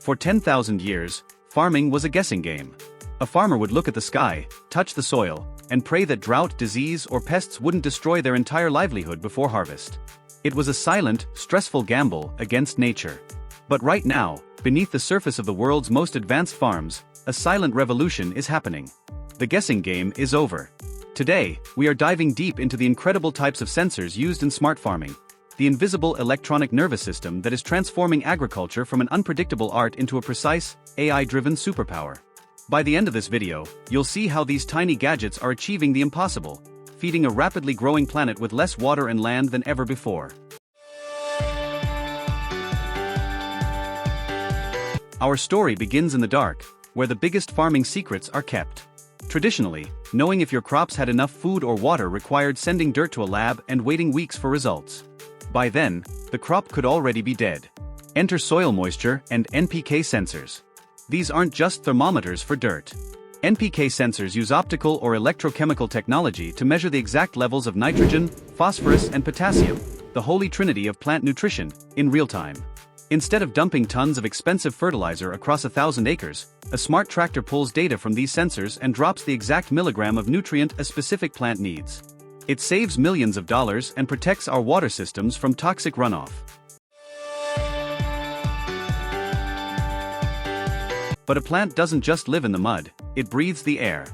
For 10,000 years, farming was a guessing game. A farmer would look at the sky, touch the soil, and pray that drought, disease, or pests wouldn't destroy their entire livelihood before harvest. It was a silent, stressful gamble against nature. But right now, beneath the surface of the world's most advanced farms, a silent revolution is happening. The guessing game is over. Today, we are diving deep into the incredible types of sensors used in smart farming, the invisible electronic nervous system that is transforming agriculture from an unpredictable art into a precise, AI-driven superpower. By the end of this video, you'll see how these tiny gadgets are achieving the impossible, feeding a rapidly growing planet with less water and land than ever before. Our story begins in the dark, where the biggest farming secrets are kept. Traditionally, knowing if your crops had enough food or water required sending dirt to a lab and waiting weeks for results. By then, the crop could already be dead. Enter soil moisture and NPK sensors. These aren't just thermometers for dirt. NPK sensors use optical or electrochemical technology to measure the exact levels of nitrogen, phosphorus, and potassium, the holy trinity of plant nutrition, in real time. Instead of dumping tons of expensive fertilizer across 1,000 acres, a smart tractor pulls data from these sensors and drops the exact milligram of nutrient a specific plant needs. It saves millions of dollars and protects our water systems from toxic runoff. But a plant doesn't just live in the mud, it breathes the air.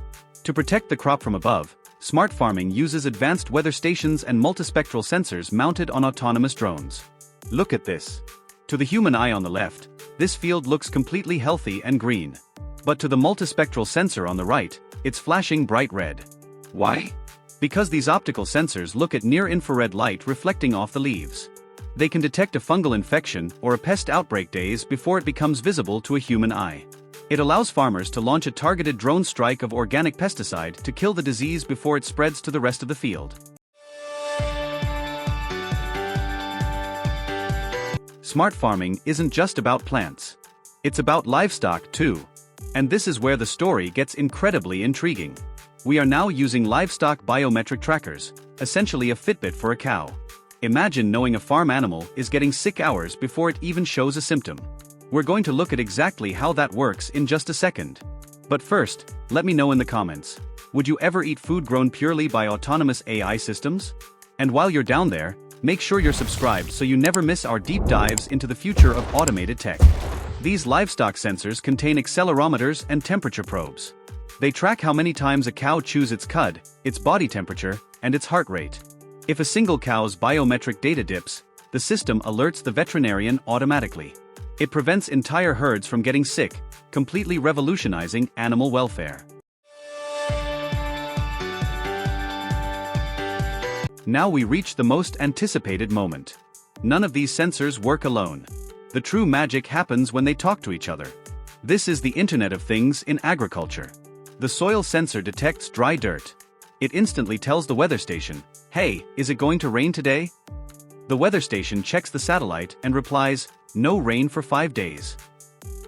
To protect the crop from above, smart farming uses advanced weather stations and multispectral sensors mounted on autonomous drones. Look at this. To the human eye on the left, this field looks completely healthy and green. But to the multispectral sensor on the right, it's flashing bright red. Why? Because these optical sensors look at near-infrared light reflecting off the leaves. They can detect a fungal infection or a pest outbreak days before it becomes visible to a human eye. It allows farmers to launch a targeted drone strike of organic pesticide to kill the disease before it spreads to the rest of the field. Smart farming isn't just about plants. It's about livestock too. And this is where the story gets incredibly intriguing. We are now using livestock biometric trackers, essentially a Fitbit for a cow. Imagine knowing a farm animal is getting sick hours before it even shows a symptom. We're going to look at exactly how that works in just a second. But first, let me know in the comments. Would you ever eat food grown purely by autonomous AI systems? And while you're down there, make sure you're subscribed so you never miss our deep dives into the future of automated tech. These livestock sensors contain accelerometers and temperature probes. They track how many times a cow chews its cud, its body temperature, and its heart rate. If a single cow's biometric data dips, the system alerts the veterinarian automatically. It prevents entire herds from getting sick, completely revolutionizing animal welfare. Now we reach the most anticipated moment. None of these sensors work alone. The true magic happens when they talk to each other. This is the Internet of Things in agriculture. The soil sensor detects dry dirt. It instantly tells the weather station, "Hey, is it going to rain today?" The weather station checks the satellite and replies, "No rain for 5 days."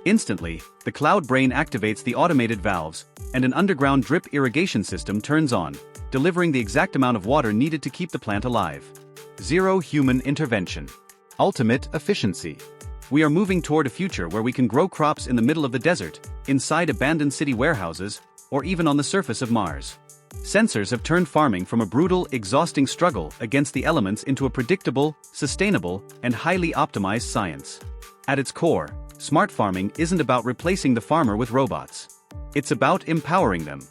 Instantly, the cloud brain activates the automated valves, and an underground drip irrigation system turns on, delivering the exact amount of water needed to keep the plant alive. Zero human intervention. Ultimate efficiency. We are moving toward a future where we can grow crops in the middle of the desert, inside abandoned city warehouses, or even on the surface of Mars. Sensors have turned farming from a brutal, exhausting struggle against the elements into a predictable, sustainable, and highly optimized science. At its core, smart farming isn't about replacing the farmer with robots. It's about empowering them.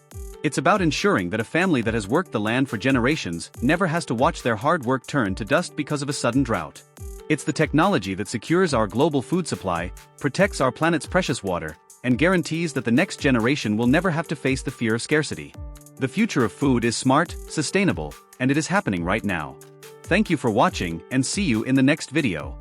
It's about ensuring that a family that has worked the land for generations never has to watch their hard work turn to dust because of a sudden drought. It's the technology that secures our global food supply, protects our planet's precious water, and guarantees that the next generation will never have to face the fear of scarcity. The future of food is smart, sustainable, and it is happening right now. Thank you for watching and see you in the next video.